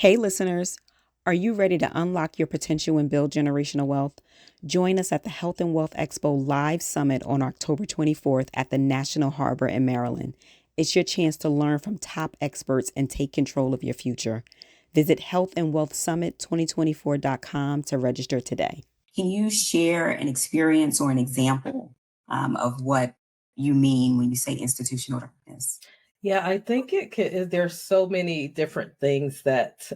Hey, listeners, are you ready to unlock your potential and build generational wealth? Join us at the Health and Wealth Expo Live Summit on October 24th at the National Harbor in Maryland. It's your chance to learn from top experts and take control of your future. Visit healthandwealthsummit2024.com to register today. Can you share an experience or an example of what you mean when you say institutional darkness? Yeah, I think it can, there's so many different things that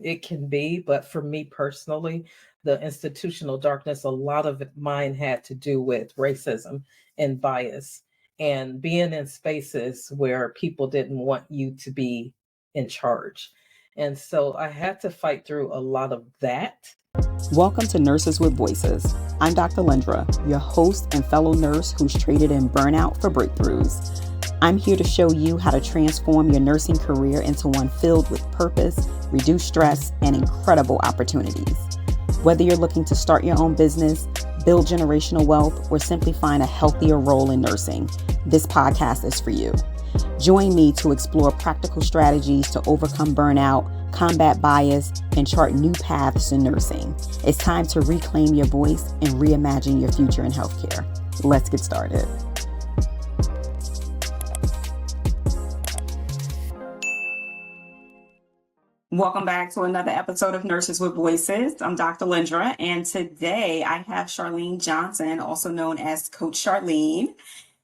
it can be, but for me personally, the institutional darkness, a lot of mine had to do with racism and bias and being in spaces where people didn't want you to be in charge. And so I had to fight through a lot of that. Welcome to Nurses with Voices. I'm Dr. Lindra, your host and fellow nurse who's traded in burnout for breakthroughs. I'm here to show you how to transform your nursing career into one filled with purpose, reduced stress, and incredible opportunities. Whether you're looking to start your own business, build generational wealth, or simply find a healthier role in nursing, this podcast is for you. Join me to explore practical strategies to overcome burnout, combat bias, and chart new paths in nursing. It's time to reclaim your voice and reimagine your future in healthcare. Let's get started. Welcome back to another episode of Nurses with Voices. I'm Dr. Lindra, and today I have Charlene Johnson, also known as Coach Charlene.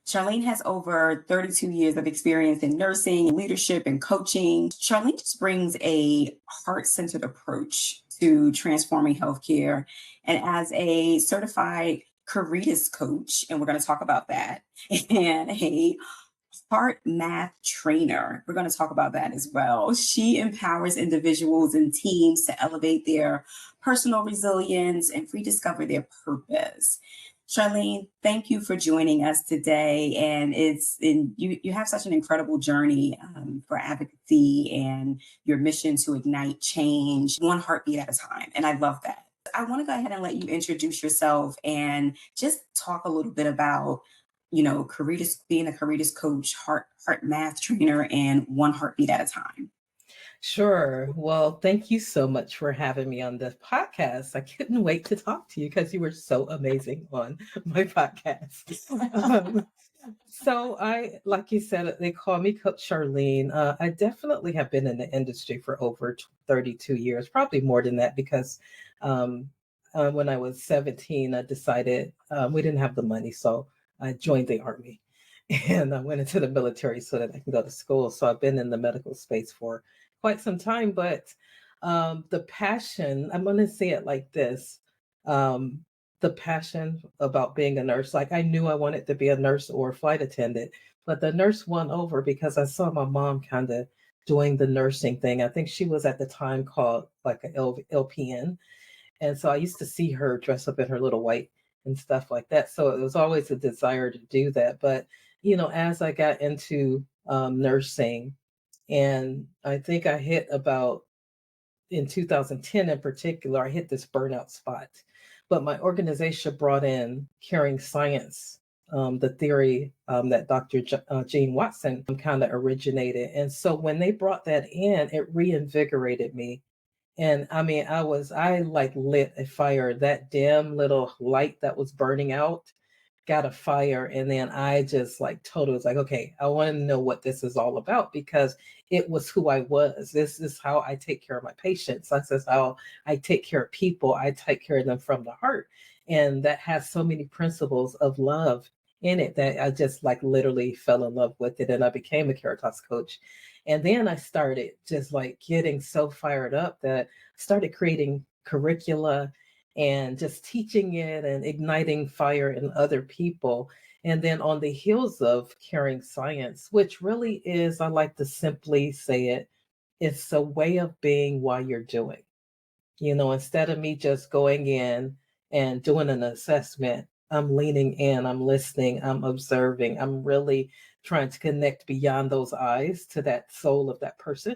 Charlene has over 32 years of experience in nursing, leadership, and coaching. Charlene just brings a heart-centered approach to transforming healthcare. And as a certified Caritas coach, and we're going to talk about that, and a heart math trainer, we're going to talk about that as well. She empowers individuals and teams to elevate their personal resilience and rediscover their purpose. Charlene, thank you for joining us today. And you have such an incredible journey for advocacy and your mission to ignite change one heartbeat at a time. And I love that. I want to go ahead and let you introduce yourself and just talk a little bit about, Caritas, being a Caritas coach, heart math trainer, and one heartbeat at a time. Sure. Well, thank you so much for having me on this podcast. I couldn't wait to talk to you because you were so amazing on my podcast. Like you said, they call me Coach Charlene. I definitely have been in the industry for over 32 years, probably more than that, because when I was 17, I decided we didn't have the money. So I joined the Army and I went into the military so that I can go to school. So I've been in the medical space for quite some time, but the passion, I'm going to say it like this. The passion about being a nurse, like I knew I wanted to be a nurse or a flight attendant, but the nurse won over because I saw my mom kind of doing the nursing thing. I think she was at the time called like a LPN. And so I used to see her dress up in her little white and stuff like that. So it was always a desire to do that. But, as I got into nursing, and I think I hit about in 2010 in particular, I hit this burnout spot. But my organization brought in caring science, the theory that Dr. Gene Watson kind of originated. And so when they brought that in, it reinvigorated me. And I mean, I like lit a fire, that dim little light that was burning out got a fire. And then I just like totally was like, okay, I want to know what this is all about because it was who I was. This is how I take care of my patients. This is how I take care of people. I take care of them from the heart. And that has so many principles of love in it that I just like literally fell in love with it. And I became a Caritas coach. And then I started just like getting so fired up that I started creating curricula and just teaching it and igniting fire in other people. And then on the heels of caring science, which really is, I like to simply say it, it's a way of being while you're doing. Instead of me just going in and doing an assessment, I'm leaning in, I'm listening, I'm observing, I'm really trying to connect beyond those eyes to that soul of that person.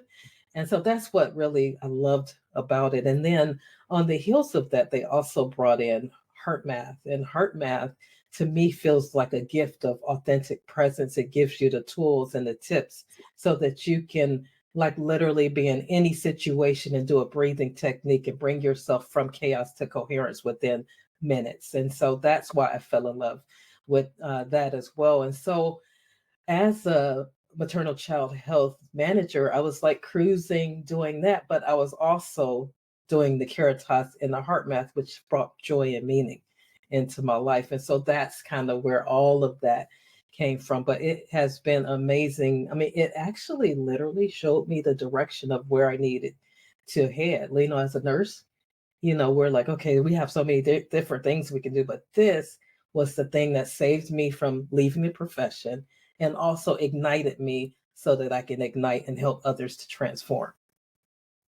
And so that's what really I loved about it. And then on the heels of that, they also brought in heart math. And heart math to me feels like a gift of authentic presence. It gives you the tools and the tips so that you can like literally be in any situation and do a breathing technique and bring yourself from chaos to coherence within minutes. And so that's why I fell in love with that as well. And so as a maternal child health manager, I was like cruising doing that, but I was also doing the Caritas and the Heart Math, which brought joy and meaning into my life. And so that's kind of where all of that came from. But it has been amazing. I mean, it actually literally showed me the direction of where I needed to head. You know, as a nurse, we're like, okay, we have so many different things we can do, but this was the thing that saved me from leaving the profession and also ignited me so that I can ignite and help others to transform.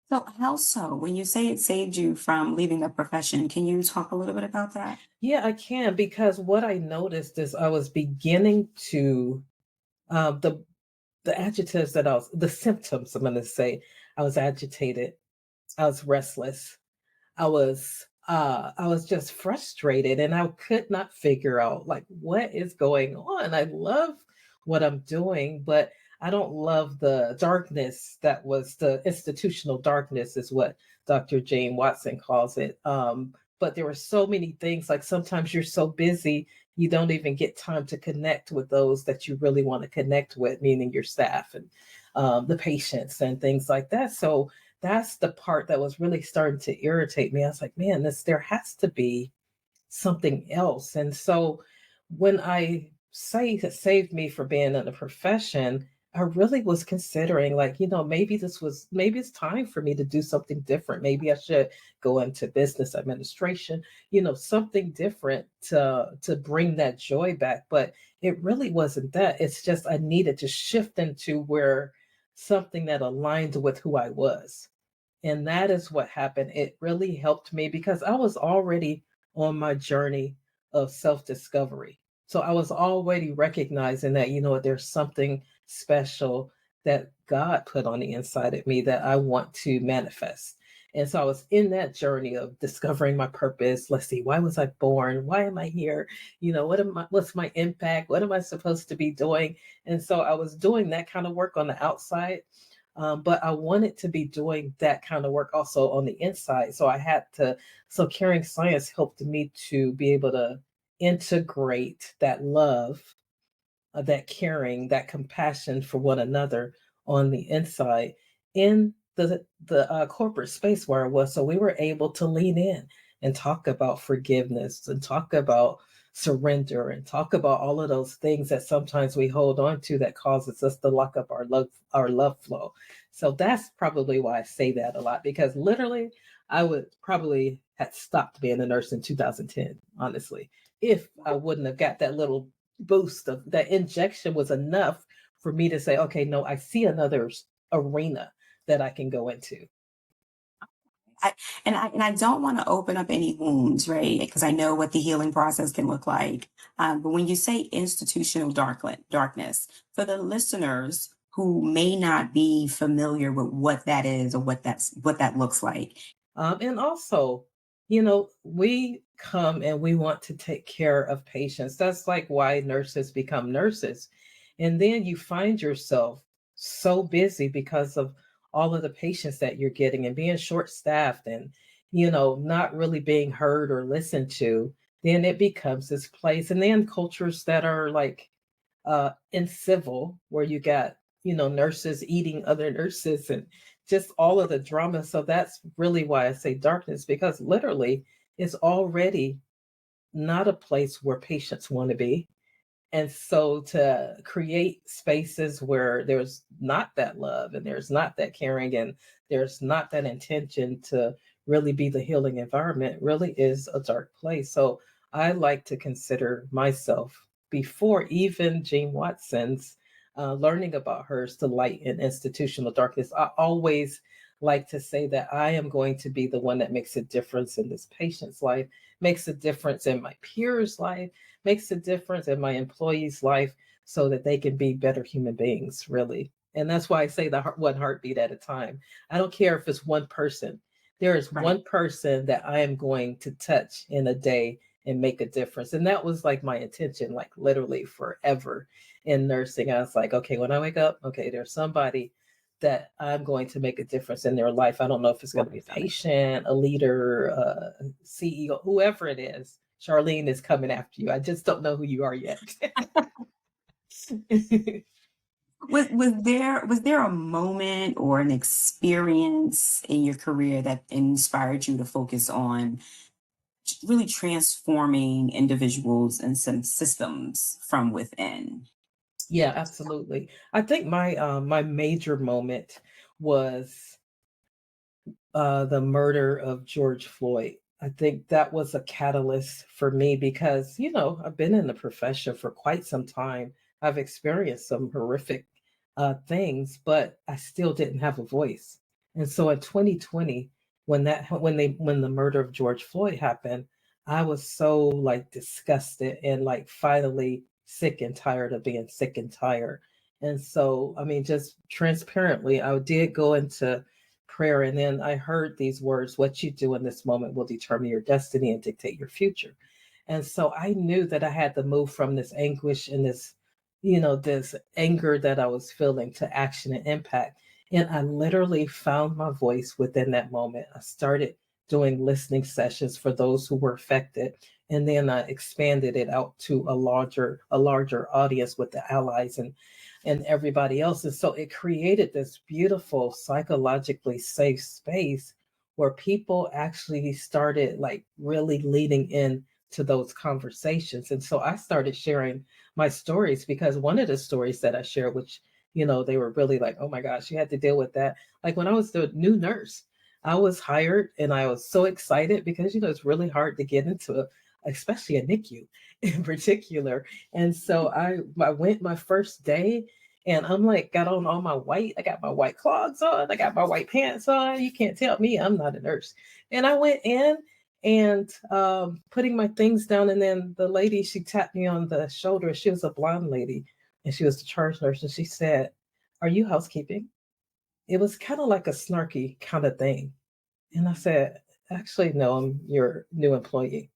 So, how so? When you say it saved you from leaving the profession, can you talk a little bit about that? Yeah, I can, because what I noticed is I was beginning to uh, the the adjectives that the symptoms, I'm going to say, I was agitated, I was restless, I was just frustrated, and I could not figure out like what is going on. I love what I'm doing, but I don't love the darkness that was the institutional darkness, is what Dr. Jane Watson calls it. But there were so many things, like sometimes you're so busy you don't even get time to connect with those that you really want to connect with, meaning your staff and the patients and things like that. So that's the part that was really starting to irritate me. I was like, man, there has to be something else. And so when I say it saved me for being in the profession, I really was considering, like, maybe it's time for me to do something different. Maybe I should go into business administration, something different to bring that joy back. But it really wasn't that. It's just I needed to shift into where something that aligned with who I was. And that is what happened. It really helped me because I was already on my journey of self discovery. So I was already recognizing that, there's something special that God put on the inside of me that I want to manifest. And so I was in that journey of discovering my purpose. Let's see, why was I born? Why am I here? What's my impact? What am I supposed to be doing? And so I was doing that kind of work on the outside, but I wanted to be doing that kind of work also on the inside. So Caring Science helped me to be able to integrate that love, that caring, that compassion for one another on the inside in the corporate space where I was. So we were able to lean in and talk about forgiveness and talk about surrender and talk about all of those things that sometimes we hold on to that causes us to lock up our love flow. So that's probably why I say that a lot, because literally I would probably have stopped being a nurse in 2010, honestly, if I wouldn't have got that little boost of that injection was enough for me to say, okay, no, I see another arena that I can go into. I, and I don't want to open up any wounds, right? Because I know what the healing process can look like. But when you say institutional darkness, for the listeners who may not be familiar with what that is or what that looks like. And also, we come and we want to take care of patients. That's like why nurses become nurses. And then you find yourself so busy because of all of the patients that you're getting and being short staffed and, not really being heard or listened to. Then it becomes this place. And then cultures that are like in civil, where you got, nurses eating other nurses and just all of the drama. So that's really why I say darkness, because literally it's already not a place where patients want to be. And so to create spaces where there's not that love and there's not that caring and there's not that intention to really be the healing environment really is a dark place. So I like to consider myself, before even Jean Watson's learning about hers, to light in institutional darkness. I always like to say that I am going to be the one that makes a difference in this patient's life, makes a difference in my peers' life, makes a difference in my employees' life, so that they can be better human beings, really. And that's why I say one heartbeat at a time. I don't care if it's one person. There is Right. one person that I am going to touch in a day and make a difference. And that was like my intention, like literally forever in nursing. I was like, okay, when I wake up, okay, there's somebody that I'm going to make a difference in their life. I don't know if it's going to be a patient, a leader, a CEO, whoever it is. Charlene is coming after you. I just don't know who you are yet. Was there a moment or an experience in your career that inspired you to focus on really transforming individuals and some systems from within? Yeah, absolutely. I think my major moment was the murder of George Floyd. I think that was a catalyst for me because, I've been in the profession for quite some time. I've experienced some horrific things, but I still didn't have a voice. And so in 2020, when the murder of George Floyd happened, I was so like disgusted and like finally sick and tired of being sick and tired. And so, I mean, just transparently, I did go into prayer. And then I heard these words: what you do in this moment will determine your destiny and dictate your future. And so I knew that I had to move from this anguish and this anger that I was feeling to action and impact. And I literally found my voice within that moment. I started doing listening sessions for those who were affected. And then I expanded it out to a larger audience with the allies and everybody else. And so it created this beautiful psychologically safe space where people actually started like really leaning in to those conversations. And so I started sharing my stories because one of the stories that I shared, which, they were really like, oh my gosh, you had to deal with that. Like when I was the new nurse, I was hired and I was so excited because, it's really hard to get into, especially a NICU in particular. And so I went my first day and I'm like, got on all my white, I got my white clogs on, I got my white pants on. You can't tell me I'm not a nurse. And I went in and putting my things down. And then the lady, she tapped me on the shoulder. She was a blonde lady and she was the charge nurse. And she said, "Are you housekeeping?" It was kind of like a snarky kind of thing. And I said, "Actually, no, I'm your new employee."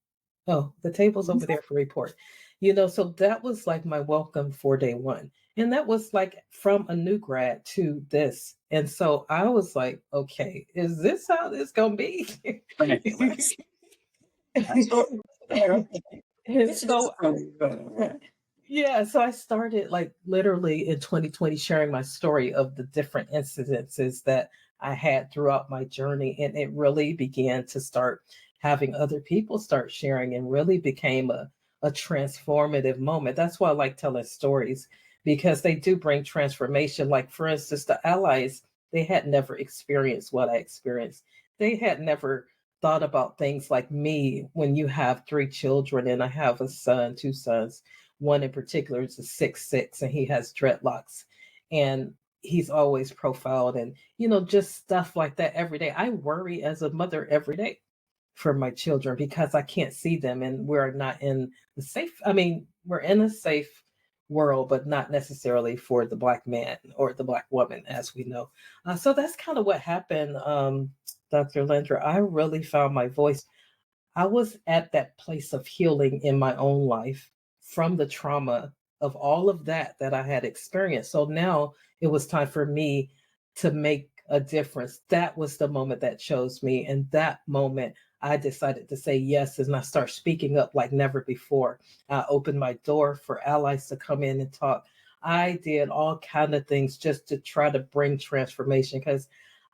"Oh, the table's over there for report." So that was like my welcome for day one. And that was like from a new grad to this. And so I was like, okay, is this how this gonna be? Ridiculous. That's so fair. And It's just so really good. yeah, so I started like literally in 2020 sharing my story of the different incidences that I had throughout my journey. And it really began to start having other people start sharing and really became a transformative moment. That's why I like telling stories because they do bring transformation. Like, for instance, the allies, they had never experienced what I experienced. They had never thought about things like me when you have three children, and I have a son, two sons. One in particular is a 6'6", and he has dreadlocks, and he's always profiled, and just stuff like that every day. I worry as a mother every day for my children because I can't see them, and we're not in the safe. I mean, we're in a safe world, but not necessarily for the Black man or the Black woman, as we know. So that's kind of what happened, Dr. Lindra. I really found my voice. I was at that place of healing in my own life from the trauma of all of that I had experienced. So now it was time for me to make a difference. That was the moment that chose me. And that moment, I decided to say yes, and I start speaking up like never before. I opened my door for allies to come in and talk. I did all kind of things just to try to bring transformation because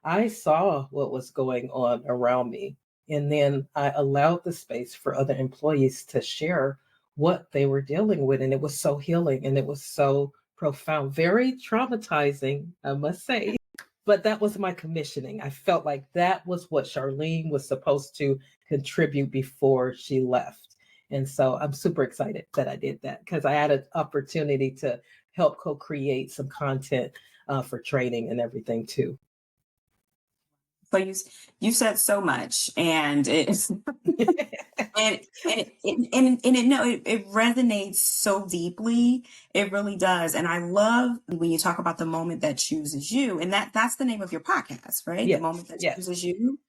I saw what was going on around me. And then I allowed the space for other employees to share what they were dealing with. And it was so healing and it was so profound, very traumatizing, I must say. But that was my commissioning. I felt like that was what Charlene was supposed to contribute before she left. And so I'm super excited that I did that because I had an opportunity to help co create some content for training and everything too. So you said so much, and it's and no, it resonates so deeply. It really does. And I love when you talk about the moment that chooses you, and that's the name of your podcast, right? The Yes, moment that yes. chooses you,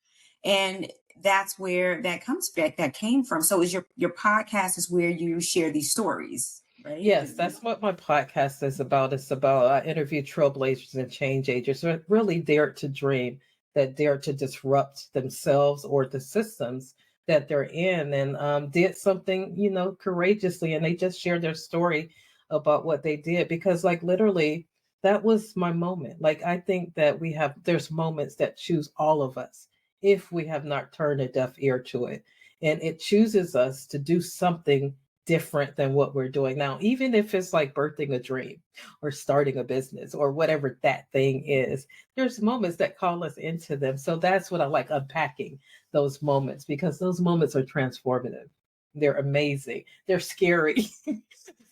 and that's where that came from. So is your podcast is where you share these stories? right? Yes, that's what my podcast is about. It's about I interview trailblazers and change agents who really dare to dream, that dare to disrupt themselves or the systems that they're in, and did something, courageously, and they just share their story about what they did because, like, literally, that was my moment. Like, I think that there's moments that choose all of us if we have not turned a deaf ear to it, and it chooses us to do something different than what we're doing now, even if it's like birthing a dream or starting a business or whatever that thing is. There's moments that call us into them. So that's what I like, unpacking those moments, because those moments are transformative. They're amazing. They're scary.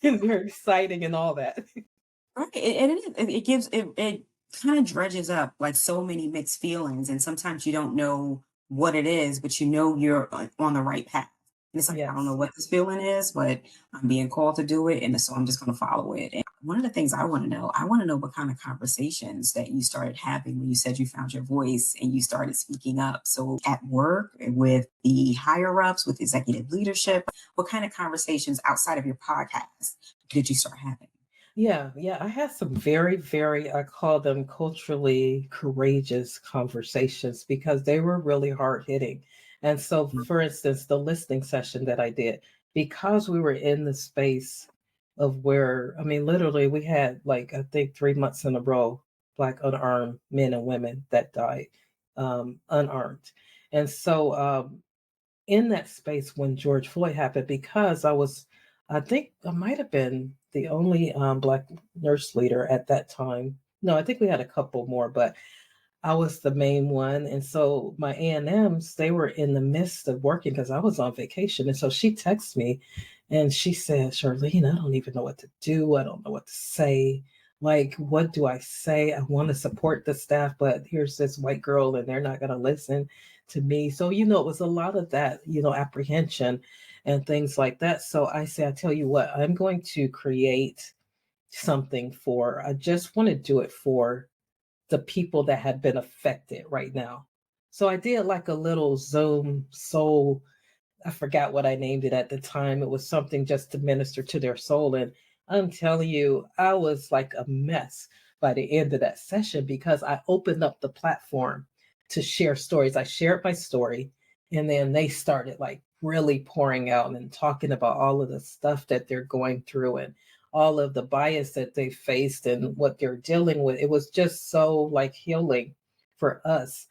And they're exciting and all that. Right. It gives it kind of dredges up like so many mixed feelings, and sometimes you don't know what it is, but you know you're on the right path. And it's like I don't know Yes. what this feeling is, but I'm being called to do it, and so I'm just going to follow it. And one of the things I want to know what kind of conversations that you started having when you said you found your voice and you started speaking up. So at work with the higher ups, with executive leadership, what kind of conversations outside of your podcast did you start having? Yeah, yeah. I had some very, very, I call them culturally courageous conversations because they were really hard hitting. And so, for instance, the listening session that I did, because we were in the space of where, I mean, literally, we had like, I think 3 months in a row, Black unarmed men and women that died unarmed. And so, in that space when George Floyd happened, because I think I might have been the only Black nurse leader at that time. No, I think we had a couple more, but I was the main one. And so my A&Ms, they were in the midst of working because I was on vacation. And so she texted me and she said, Charlene, I don't even know what to do. I don't know what to say. Like, what do I say? I want to support the staff, but here's this white girl and they're not going to listen to me. So, it was a lot of that, apprehension and things like that. So I say, I tell you what, I'm going to create something I just want to do it for the people that have been affected right now. So I did like a little Zoom soul. I forgot what I named it at the time. It was something just to minister to their soul. And I'm telling you, I was like a mess by the end of that session because I opened up the platform to share stories. I shared my story, and then they started like really pouring out and talking about all of the stuff that they're going through and all of the bias that they faced and what they're dealing with. It was just so like healing for us.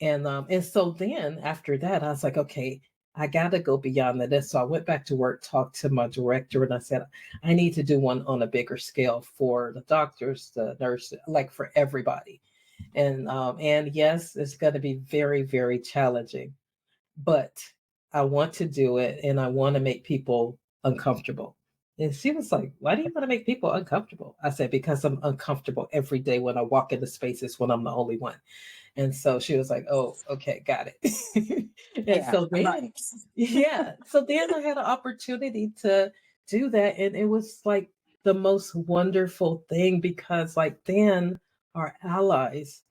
And so then after that, I was like, okay, I gotta go beyond this. So I went back to work, talked to my director, and I said, I need to do one on a bigger scale for the doctors, the nurses, like for everybody. And yes, it's gonna be very, very challenging, but I want to do it and I want to make people uncomfortable. And she was like, why do you want to make people uncomfortable? I said, because I'm uncomfortable every day when I walk into spaces when I'm the only one. And so she was like, "Oh, okay, got it." And Yeah, so then, right. yeah, so then I had an opportunity to do that, and it was like the most wonderful thing because, like, then our allies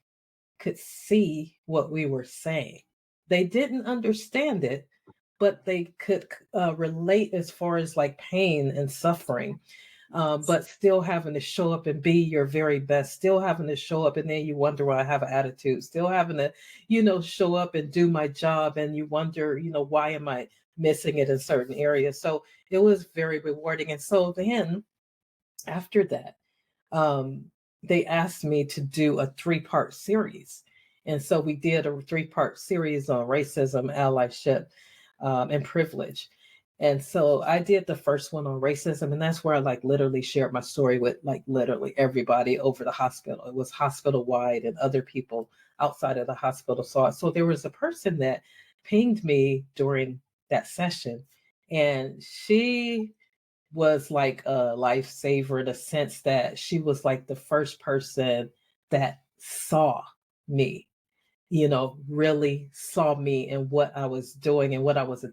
could see what we were saying. They didn't understand it, but they could relate as far as like pain and suffering, but still having to show up and be your very best, still having to show up, and then you wonder why I have an attitude, still having to, show up and do my job, and you wonder, why am I missing it in certain areas? So it was very rewarding. And so then after that, um, they asked me to do a 3-part series. And so we did a 3-part series on racism, allyship, and privilege. And so I did the first one on racism, and that's where I like literally shared my story with like literally everybody over the hospital. It was hospital wide and other people outside of the hospital saw it. So there was a person that pinged me during that session, and she was like a lifesaver in a sense that she was like the first person that saw me, really saw me and what I was doing and what I was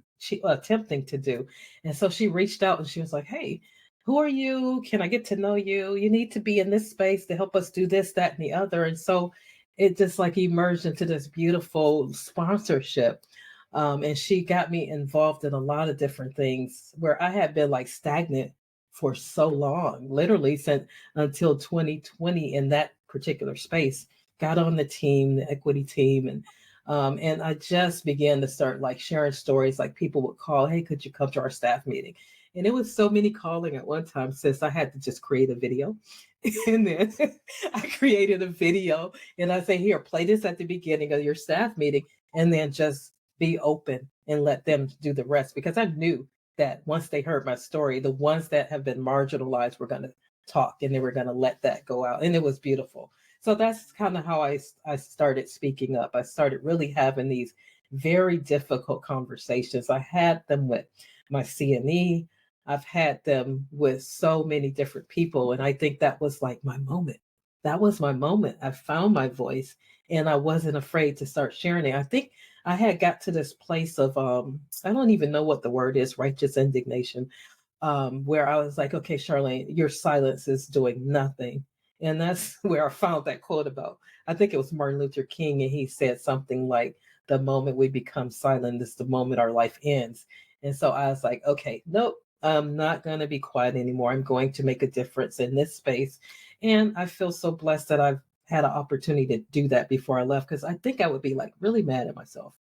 attempting to do. And so she reached out and she was like, hey, who are you? Can I get to know you? You need to be in this space to help us do this, that, and the other. And so it just like emerged into this beautiful sponsorship. And she got me involved in a lot of different things where I had been like stagnant for so long, literally since until 2020 in that particular space, got on the team, the equity team, and I just began to start like sharing stories. Like people would call, "Hey, could you come to our staff meeting?" And it was so many calling at one time, sis. I had to just create a video, and then I created a video, and I say, "Here, play this at the beginning of your staff meeting, and then just be open and let them do the rest." Because I knew that once they heard my story, the ones that have been marginalized were going to talk, and they were going to let that go out, and it was beautiful. So that's kind of how I started speaking up. I started really having these very difficult conversations. I had them with my CNE. I've had them with so many different people. And I think that was like my moment. That was my moment. I found my voice and I wasn't afraid to start sharing it. I think I had got to this place of I don't even know what the word is, righteous indignation, where I was like, okay, Charlene, your silence is doing nothing. And that's where I found that quote about, I think it was Martin Luther King, and he said something like, the moment we become silent is the moment our life ends. And so I was like, okay, nope, I'm not going to be quiet anymore. I'm going to make a difference in this space. And I feel so blessed that I've had an opportunity to do that before I left, because I think I would be like really mad at myself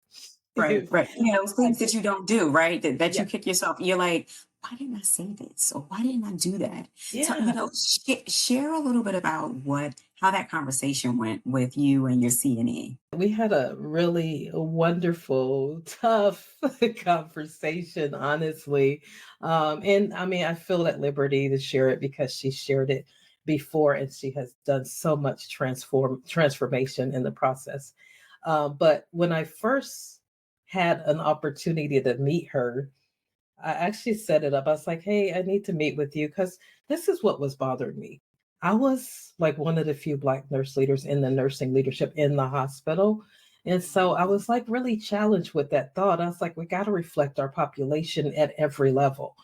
Right, if right. You know, I things that did. you don't do, right? That you Yeah. kick yourself. You're like, why didn't I say this? Or why didn't I do that? So, Yeah. share a little bit about how that conversation went with you and your CNE. We had a really wonderful, tough conversation, honestly. And I mean, I feel at liberty to share it because she shared it before and she has done so much transformation in the process. But when I first had an opportunity to meet her, I actually set it up. I was like, hey, I need to meet with you because this is what was bothering me. I was like one of the few Black nurse leaders in the nursing leadership in the hospital. And so I was like really challenged with that thought. I was like, we got to reflect our population at every level.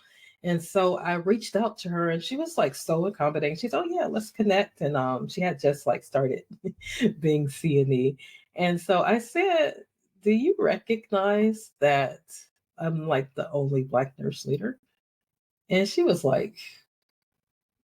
And so I reached out to her and she was like so accommodating. She's, oh, yeah, let's connect. And she had just like started being CNE. And so I said, do you recognize that I'm like the only Black nurse leader? And she was like,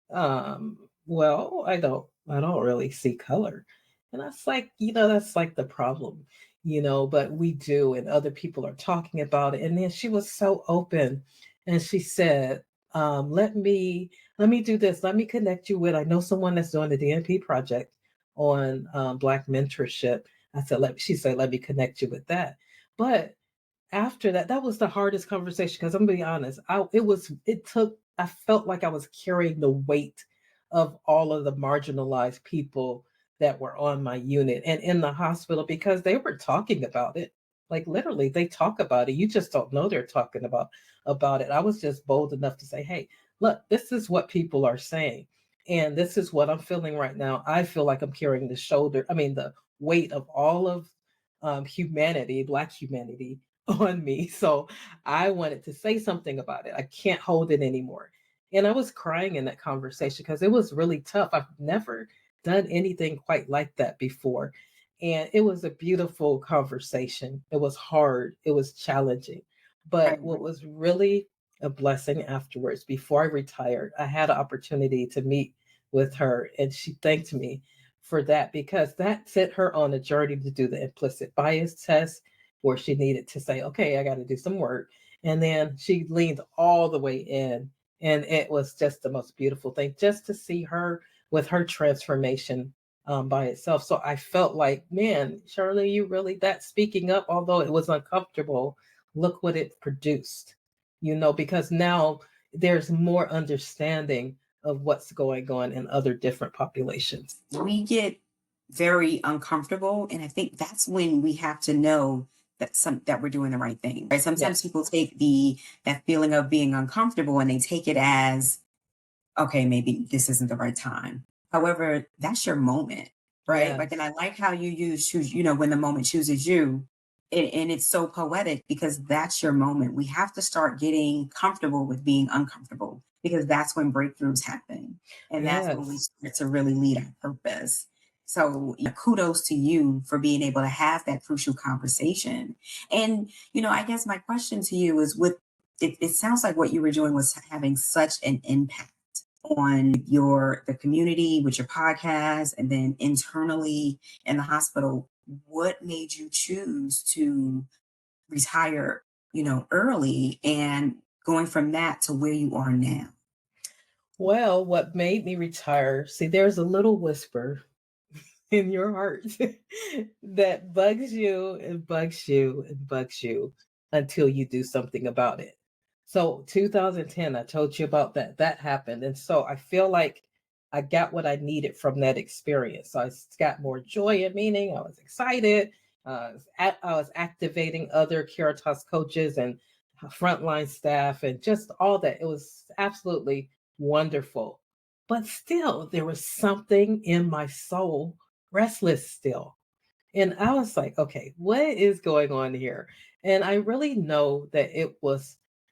well, I don't really see color. And I was like, that's like the problem, but we do, and other people are talking about it. And then she was so open and she said, let me do this. Let me connect you with, I know someone that's doing the DNP project on Black mentorship. She said, let me connect you with that. But after that, that was the hardest conversation because I'm gonna be honest. I felt like I was carrying the weight of all of the marginalized people that were on my unit and in the hospital because they were talking about it. Like literally, they talk about it. You just don't know they're talking about it. I was just bold enough to say, hey, look, this is what people are saying. And this is what I'm feeling right now. I feel like I'm carrying the weight of all of humanity, Black humanity on me. So I wanted to say something about it. I can't hold it anymore. And I was crying in that conversation because it was really tough. I've never done anything quite like that before. And it was a beautiful conversation. It was hard, it was challenging. But Right, what right, was really a blessing afterwards, before I retired, I had an opportunity to meet with her, and she thanked me for that because that set her on a journey to do the implicit bias test where she needed to say, okay, I got to do some work. And then she leaned all the way in. And it was just the most beautiful thing just to see her with her transformation by itself. So I felt like, man, Charlie, you really, that speaking up, although it was uncomfortable, look what it produced, because now there's more understanding of what's going on in other different populations. we get very uncomfortable, and I think that's when we have to know that we're doing the right thing. Right? Sometimes Yes. people take the that feeling of being uncomfortable and they take it as, okay, maybe this isn't the right time. However, that's your moment, right? Like, and Yes. I like how you use choose, when the moment chooses you. And it's so poetic because that's your moment. We have to start getting comfortable with being uncomfortable because that's when breakthroughs happen. And that's when we Yes. start to really lead our purpose. So, kudos to you for being able to have that crucial conversation. And, I guess my question to you is it sounds like what you were doing was having such an impact on the community with your podcast and then internally in the hospital, what made you choose to retire, early and going from that to where you are now? Well, what made me retire, see, there's a little whisper in your heart that bugs you and bugs you and bugs you until you do something about it. So 2010, I told you about that. That happened. And so I feel like I got what I needed from that experience. So got more joy and meaning. I was excited. I was activating other Caritas coaches and frontline staff and just all that. It was absolutely wonderful. But still, there was something in my soul restless still. And I was like, okay, what is going on here? And I really know that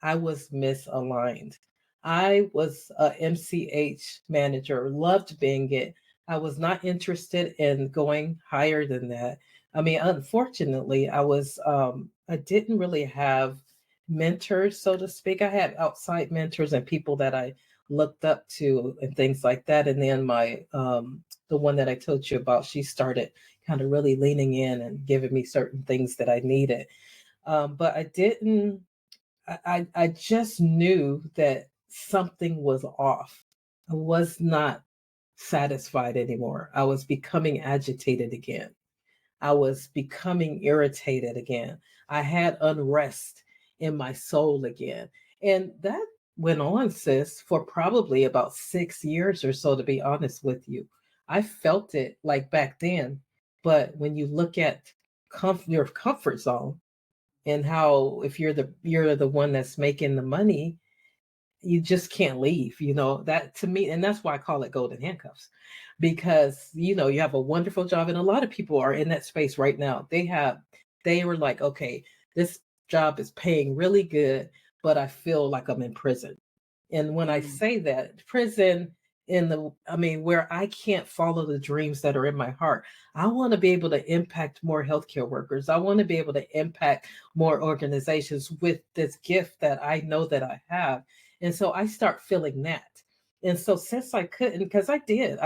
I was misaligned. I was a MCH manager, loved being it. I was not interested in going higher than that. I mean, unfortunately, I didn't really have mentors, so to speak. I had outside mentors and people that I looked up to and things like that. And then the one that I told you about, she started kind of really leaning in and giving me certain things that I needed. But I didn't, I just knew that something was off. I was not satisfied anymore. I was becoming agitated again. I was becoming irritated again. I had unrest in my soul again. And that went on, sis, for probably about 6 years or so, to be honest with you. I felt it like back then. But when you look at your comfort zone and how if you're the one that's making the money, you just can't leave, that to me. And that's why I call it golden handcuffs, because you have a wonderful job, and a lot of people are in that space right now. They were like, okay, this job is paying really good, but I feel like I'm in prison. And when I Mm. say that, prison I mean, where I can't follow the dreams that are in my heart. I want to be able to impact more healthcare workers. I want to be able to impact more organizations with this gift that I know that I have. And so I start feeling that. And so since I couldn't, because I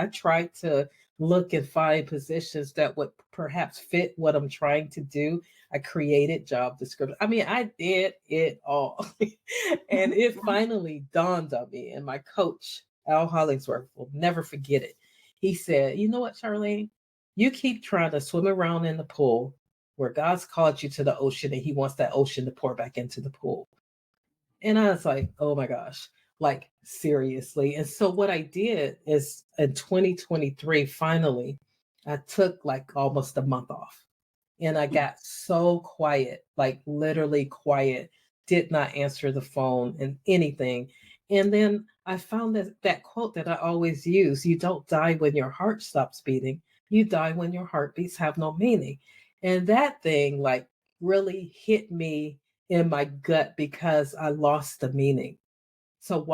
tried to look and find positions that would perhaps fit what I'm trying to do. I created job description. I mean, I did it all. And it finally dawned on me. And my coach, Al Hollingsworth, will never forget it. He said, you know what, Charlene? You keep trying to swim around in the pool where God's called you to the ocean and he wants that ocean to pour back into the pool. And I was like, oh my gosh, like seriously. And so what I did is in 2023, finally, I took like almost a month off and I got so quiet, like literally quiet, did not answer the phone and anything. And then I found that quote that I always use: you don't die when your heart stops beating, you die when your heartbeats have no meaning. And that thing like really hit me in my gut because I lost the meaning. So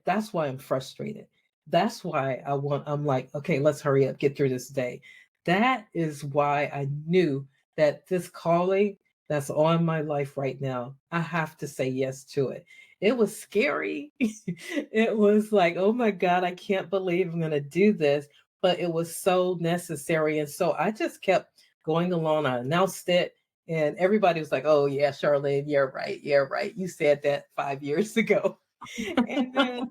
that's why I'm frustrated. That's why I'm like, okay, let's hurry up, get through this day. That is why I knew that this calling that's on my life right now, I have to say yes to it. It was scary. It was like, oh my God, I can't believe I'm going to do this. But it was so necessary. And so I just kept going along. I announced it. And everybody was like, oh, yeah, Charlene, you're right. You're right. You said that 5 years ago. And then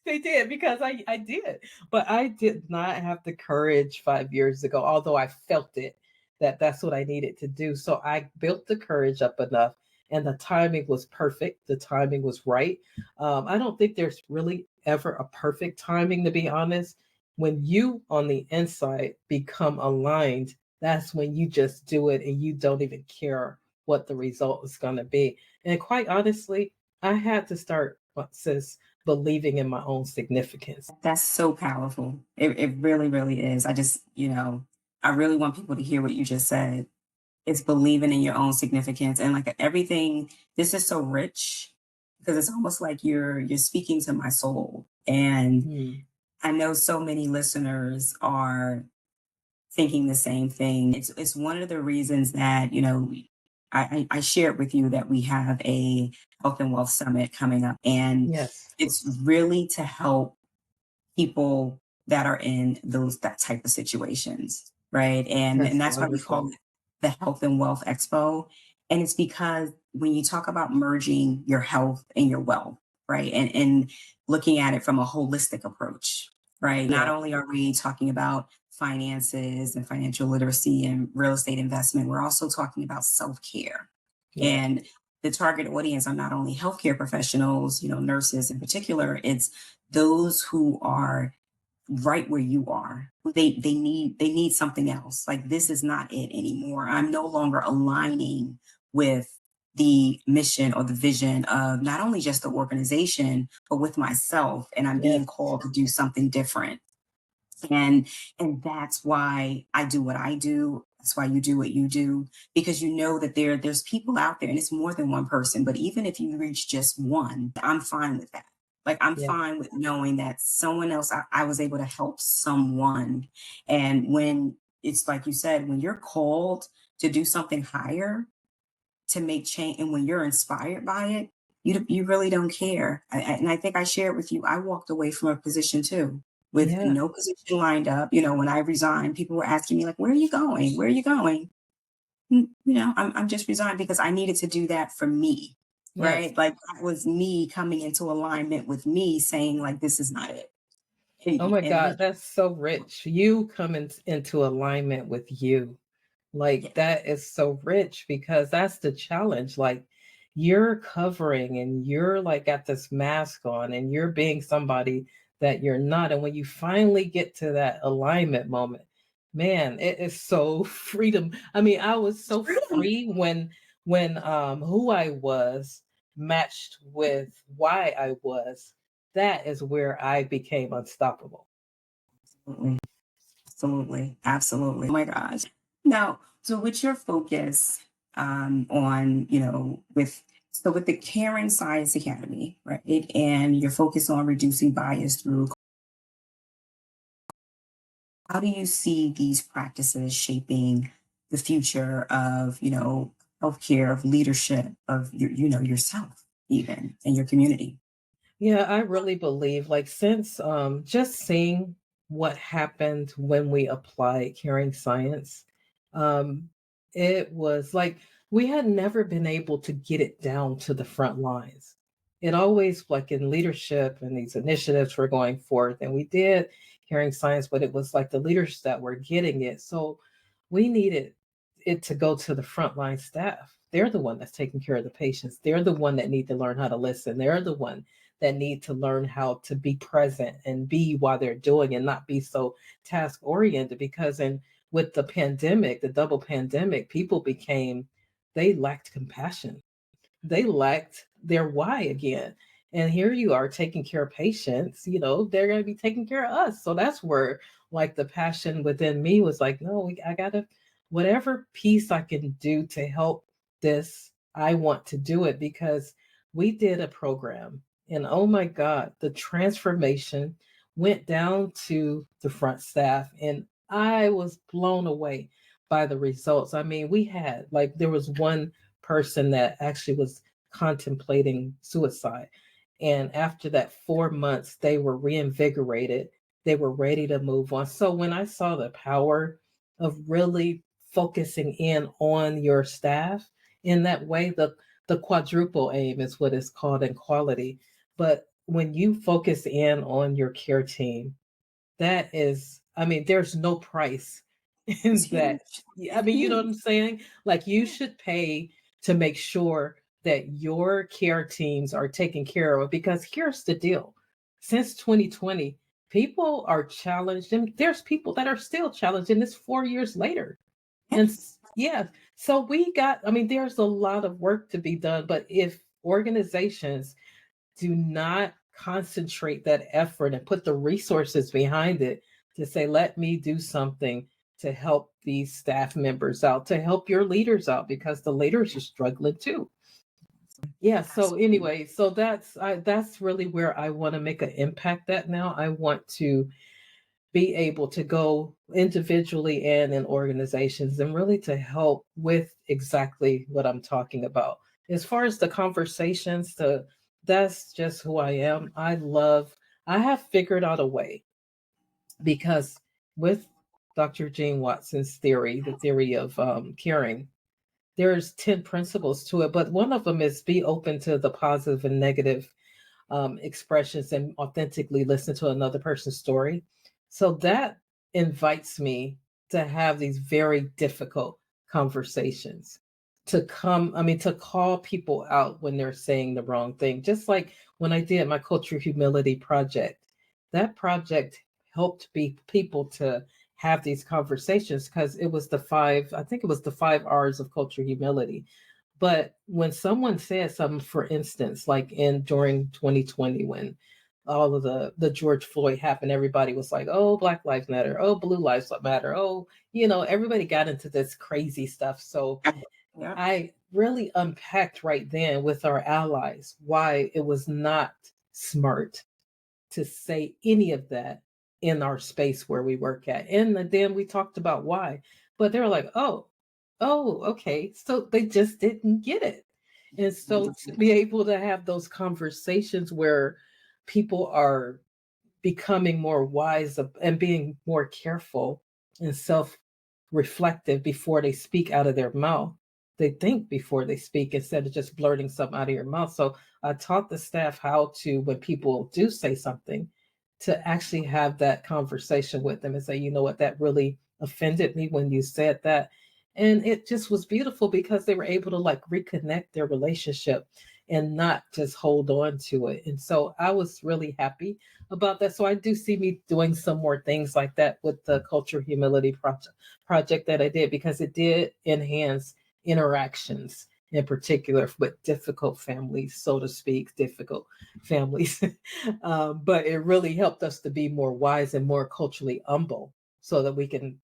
they did because I did. But I did not have the courage 5 years ago, although I felt it that that's what I needed to do. So I built the courage up enough, and the timing was perfect. The timing was right. I don't think there's really ever a perfect timing, to be honest. When you on the inside become aligned, that's when you just do it and you don't even care what the result is going to be. And quite honestly, I had to start, sis, believing in my own significance. That's so powerful. It really, really is. I really want people to hear what you just said. It's believing in your own significance and like everything. This is so rich because it's almost like you're speaking to my soul. And Mm, I know so many listeners are thinking the same thing. It's one of the reasons that, I shared with you that we have a health and wealth summit coming up. And yes. it's really to help people that are in that type of situations, right? And That's that's why we call wonderful. it the Health and Wealth Expo. And it's because when you talk about merging your health and your wealth, right? And looking at it from a holistic approach, right? Not Yeah. only are we talking about finances and financial literacy and real estate investment, we're also talking about self-care. Yeah. And the target audience are not only healthcare professionals, nurses in particular, it's those who are right where you are. They need something else. Like, this is not it anymore. I'm no longer aligning with the mission or the vision of not only just the organization, but with myself. And I'm being Yes. called to do something different. And that's why I do what I do. That's why you do what you do, because you know that there's people out there, and it's more than one person. But even if you reach just one, I'm fine with that. Like, I'm Yeah. fine with knowing that someone else, I was able to help someone. And when it's like you said, when you're called to do something higher, to make change, and when you're inspired by it, you really don't care. And I think I shared with you, I walked away from a position too, with Yeah. no position lined up. When I resigned, people were asking me, like, where are you going, where are you going? I'm just resigned because I needed to do that for me, Yes. right? Like, that was me coming into alignment with me, saying, like, this is not it. Oh my And God, that's so rich. You come into alignment with you. yeah, Like that is so rich because that's the challenge. Like you're covering and you're like got this mask on and you're being somebody that you're not. And when you finally get to that alignment moment, man, it is so freedom. I mean, I was so freedom. free when who I was matched with why I was. That is where I became unstoppable. Absolutely. Absolutely. Absolutely. Oh my gosh. Now, so with your focus on, with the Caring Science Academy, right? And your focus on reducing bias through, how do you see these practices shaping the future of, healthcare, of leadership, of yourself, even, and your community? Yeah, I really believe like since just seeing what happened when we applied caring science, um, it was like we had never been able to get it down to the front lines. It always like in leadership and these initiatives were going forth, and we did caring science, but it was like the leaders that were getting it. So we needed it to go to the frontline staff. They're the one that's taking care of the patients. They're the one that need to learn how to listen. They're the one that need to learn how to be present and be while they're doing and not be so task oriented because in with the pandemic, the double pandemic, people became they lacked compassion. They lacked their why again. And here you are taking care of patients, they're going to be taking care of us. So that's where like the passion within me was like, no, I got to, whatever piece I can do to help this, I want to do it because we did a program and oh my God, the transformation went down to the front staff and I was blown away by the results. I mean, we had like, there was one person that actually was contemplating suicide. And after that 4 months, they were reinvigorated. They were ready to move on. So when I saw the power of really focusing in on your staff in that way, the quadruple aim is what it's called in quality. But when you focus in on your care team, that is, I mean, there's no price It's in that. huge. Yeah, I It's mean, you know what huge. I'm saying? Like you should pay to make sure that your care teams are taken care of because here's the deal. Since 2020, people are challenged and there's people that are still challenged and it's 4 years later. And yeah, so we got, I mean, there's a lot of work to be done, but if organizations do not concentrate that effort and put the resources behind it to say, let me do something to help these staff members out, to help your leaders out, because the leaders are struggling too. Yeah. So Absolutely. anyway, so that's really where I want to make an impact at now. I want to be able to go individually and in organizations and really to help with exactly what I'm talking about. As far as the conversations, that's just who I am. I love I have figured out a way because with Dr. Jane Watson's theory, the theory of caring, there's 10 principles to it, but one of them is be open to the positive and negative expressions and authentically listen to another person's story. So that invites me to have these very difficult conversations, to to call people out when they're saying the wrong thing. Just like when I did my culture humility project, that project helped people to have these conversations because it was I think it was the 5 R's of culture humility. But when someone says something, for instance, like in during 2020, when all of the George Floyd happened, everybody was like, "Oh, Black Lives Matter. Oh, Blue Lives Matter. Oh, everybody got into this crazy stuff." So Yeah. I really unpacked right then with our allies why it was not smart to say any of that in our space where we work at. And then we talked about why. But they were like, oh, okay. So they just didn't get it. And so to be able to have those conversations where people are becoming more wise and being more careful and self reflective before they speak out of their mouth. They think before they speak instead of just blurting something out of your mouth. So I taught the staff how to, when people do say something, to actually have that conversation with them and say, you know what, that really offended me when you said that. And it just was beautiful because they were able to like reconnect their relationship and not just hold on to it. And so I was really happy about that. So I do see me doing some more things like that with the culture humility project that I did because it did enhance interactions in particular with difficult families, so to speak, difficult families. But it really helped us to be more wise and more culturally humble so that we can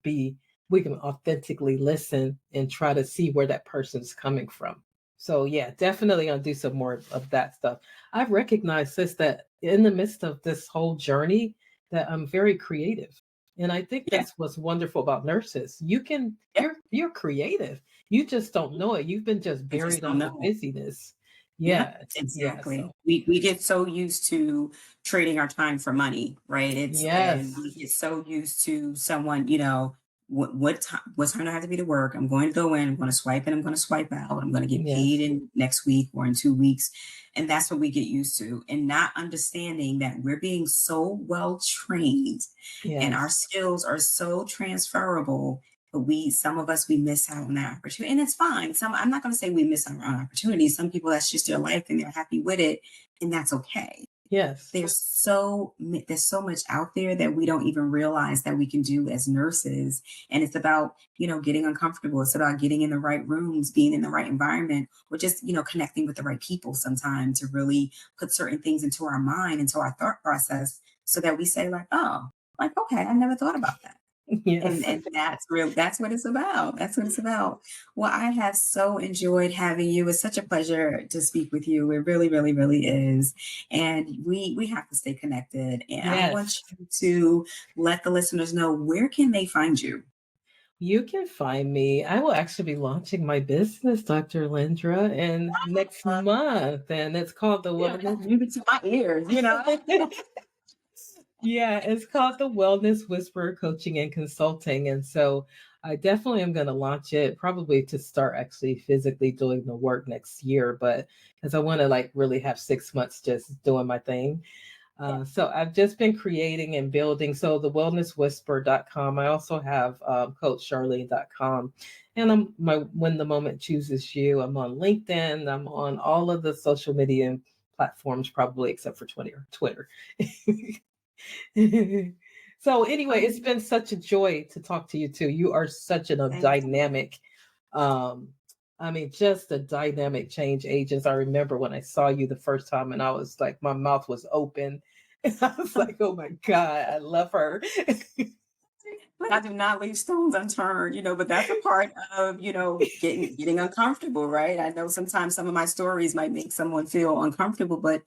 authentically listen and try to see where that person's coming from. So yeah, definitely I'll do some more of that stuff. I've recognized this that in the midst of this whole journey that I'm very creative. And I think Yeah. that's what's wonderful about nurses. Yeah. You're creative. You just don't know it. You've been just I just buried don't under know. busyness. Yeah, Yes. Yeah. exactly. So We get so used to trading our time for money, right? And yes. we get so used to someone, what time do I have to be to work? I'm going to go in, I'm going to swipe in, I'm going to swipe out, I'm going to get paid Yes. in next week or in 2 weeks. And that's what we get used to. And not understanding that we're being so well trained and our Yes. skills are so transferable, but some of us, we miss out on that opportunity. And it's fine. I'm not going to say we miss out on opportunities. Some people, that's just their life and they're happy with it. And that's okay. Yes. There's so much out there that we don't even realize that we can do as nurses. And it's about, getting uncomfortable. It's about getting in the right rooms, being in the right environment, or just, connecting with the right people sometimes to really put certain things into our mind, into our thought process, so that we say like, oh, like, okay, I never thought about that. And Yes. and that's what it's about. That's what it's about. Well, I have so enjoyed having you. It's such a pleasure to speak with you. It really, really, really is. And we have to stay connected. And I want Yes. you to let the listeners know, where can they find you? You can find me. I will actually be launching my business, Dr. Lindra, in next Uh, month, and it's called the Wellness. Music to my ears. Yeah, it's called the Wellness Whisperer Coaching and Consulting. And so I definitely am going to launch it probably to start actually physically doing the work next year, but because I want to like really have 6 months just doing my thing. So I've just been creating and building. So the wellnesswhisper.com. I also have coachcharlene.com. And when the moment chooses you, I'm on LinkedIn. I'm on all of the social media platforms, probably except for Twitter. So anyway, it's been such a joy to talk to you too. You are such a Thank you. dynamic, um, just a dynamic change agent. I remember when I saw you the first time and I was like, my mouth was open. And I was like, oh my God, I love her. But I do not leave stones unturned, but that's a part of, getting uncomfortable, right? I know sometimes some of my stories might make someone feel uncomfortable, but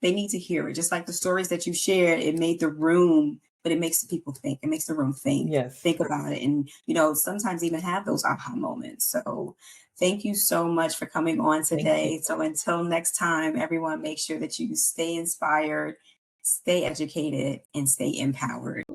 they need to hear it. Just like the stories that you shared, it made the room, but it makes the people think. It makes the room Yes. think about it, and sometimes even have those aha moments. So thank you so much for coming on Thank you. today. So until next time, everyone, make sure that you stay inspired, stay educated, and stay empowered.